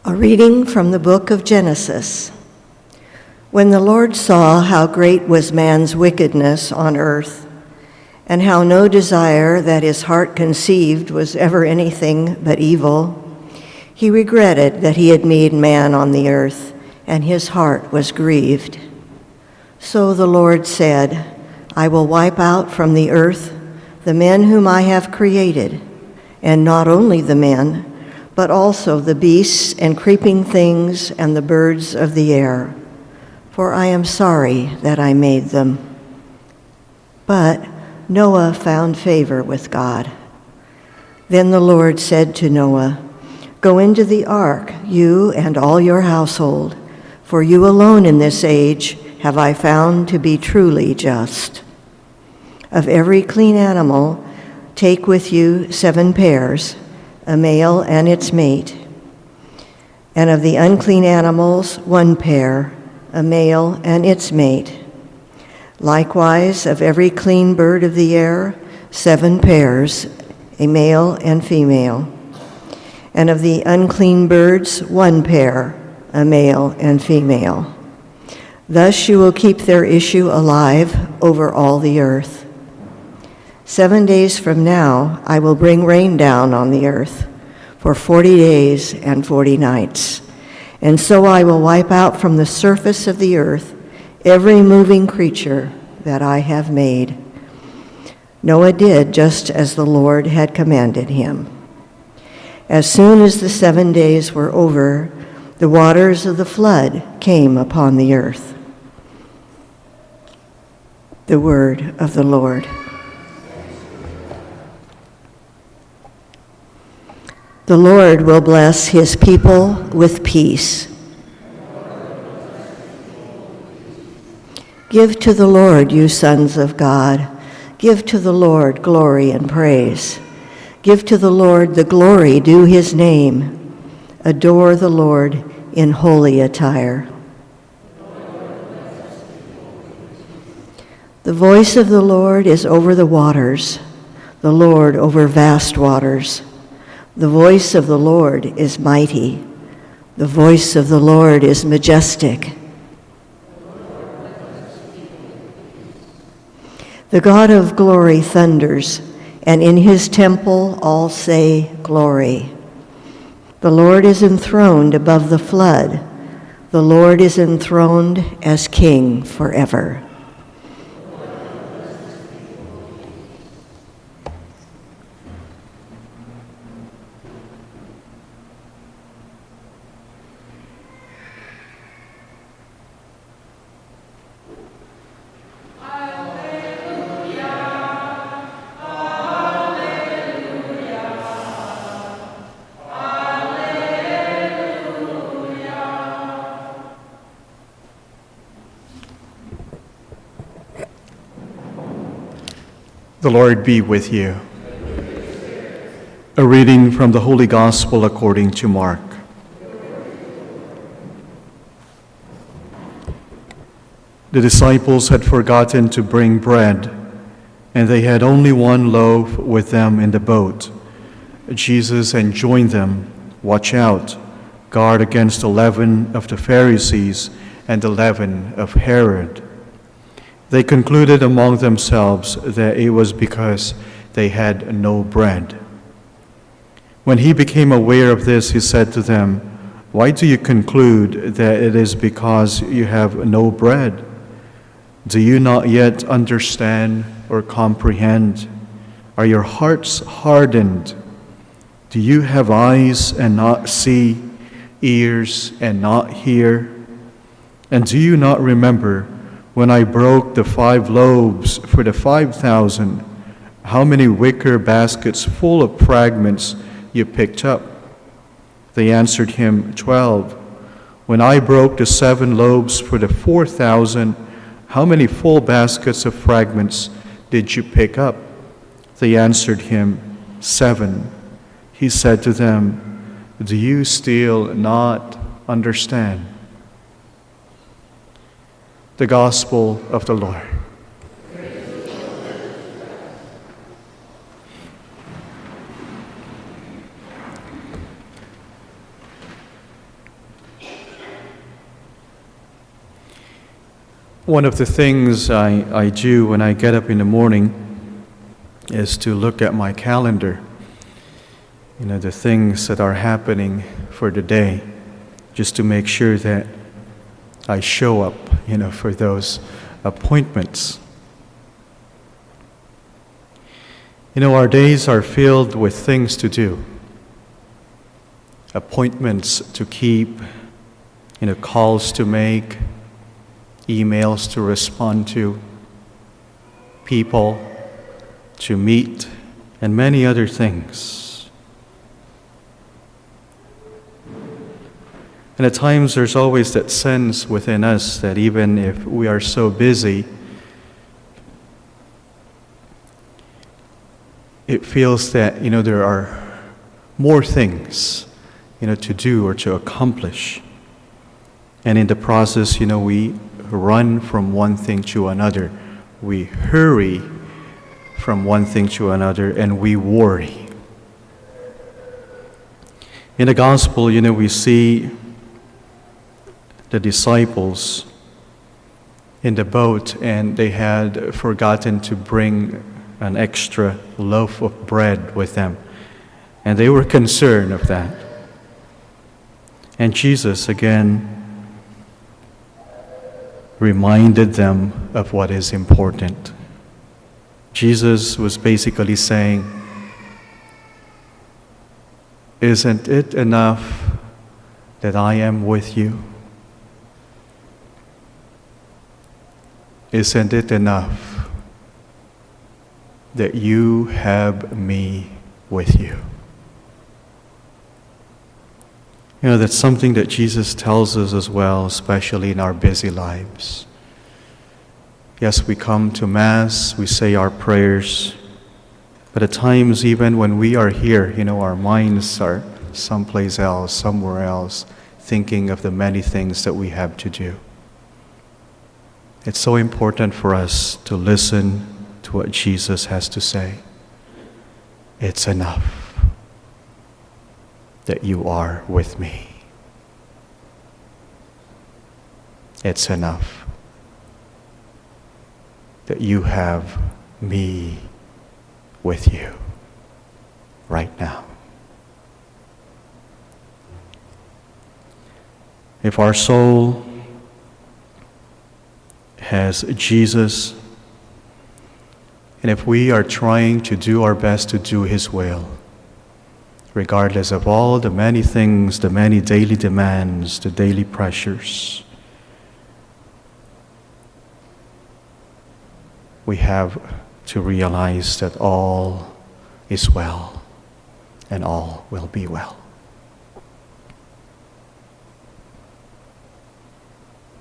A reading from the book of Genesis. When the Lord saw how great was man's wickedness on earth, and how no desire that his heart conceived was ever anything but evil, he regretted that he had made man on the earth, and his heart was grieved. So the Lord said, I will wipe out from the earth the men whom I have created, and not only the men, but also the beasts and creeping things and the birds of the air, for I am sorry that I made them. But Noah found favor with God. Then the Lord said to Noah, Go into the ark, you and all your household, for you alone in this age have I found to be truly just. Of every clean animal, take with you 7 pairs, a male and its mate. And of the unclean animals, 1 pair, a male and its mate. Likewise, of every clean bird of the air, 7 pairs, a male and female. And of the unclean birds, 1 pair, a male and female. Thus you will keep their issue alive over all the earth. 7 days from now, I will bring rain down on the earth for 40 days and 40 nights. And so I will wipe out from the surface of the earth every moving creature that I have made. Noah did just as the Lord had commanded him. As soon as the 7 days were over, the waters of the flood came upon the earth. The word of the Lord. The Lord will bless his people with peace. Give to the Lord, you sons of God. Give to the Lord glory and praise. Give to the Lord the glory due his name. Adore the Lord in holy attire. The voice of the Lord is over the waters, the Lord over vast waters. The voice of the Lord is mighty. The voice of the Lord is majestic. The God of glory thunders, and in his temple all say, Glory. The Lord is enthroned above the flood. The Lord is enthroned as King forever. The Lord be with you. A reading from the Holy Gospel according to Mark. The disciples had forgotten to bring bread, and they had only 1 loaf with them in the boat. Jesus enjoined them, Watch out, guard against the leaven of the Pharisees and the leaven of Herod. They concluded among themselves that it was because they had no bread. When he became aware of this, he said to them, Why do you conclude that it is because you have no bread? Do you not yet understand or comprehend? Are your hearts hardened? Do you have eyes and not see, ears and not hear? And do you not remember when I broke the 5 loaves for the 5,000, how many wicker baskets full of fragments you picked up? They answered him, 12. When I broke the 7 loaves for the 4,000, how many full baskets of fragments did you pick up? They answered him, 7. He said to them, Do you still not understand? The Gospel of the Lord. One of the things I do when I get up in the morning is to look at my calendar, the things that are happening for the day, just to make sure that I show up, for those appointments. Our days are filled with things to do, appointments to keep, calls to make, emails to respond to, people to meet, and many other things. And at times there's always that sense within us that even if we are so busy, it feels that, there are more things, to do or to accomplish. And in the process, we run from one thing to another. We hurry from one thing to another, and we worry. In the gospel, we see the disciples in the boat, and they had forgotten to bring an extra loaf of bread with them. And they were concerned of that. And Jesus again reminded them of what is important. Jesus was basically saying, isn't it enough that I am with you? Isn't it enough that you have me with you? That's something that Jesus tells us as well, especially in our busy lives. Yes, we come to Mass, we say our prayers, but at times even when we are here, our minds are someplace else, somewhere else, thinking of the many things that we have to do. It's so important for us to listen to what Jesus has to say. It's enough that you are with me. It's enough that you have me with you right now. If our soul has Jesus, and if we are trying to do our best to do His will, regardless of all the many things, the many daily demands, the daily pressures, we have to realize that all is well and all will be well.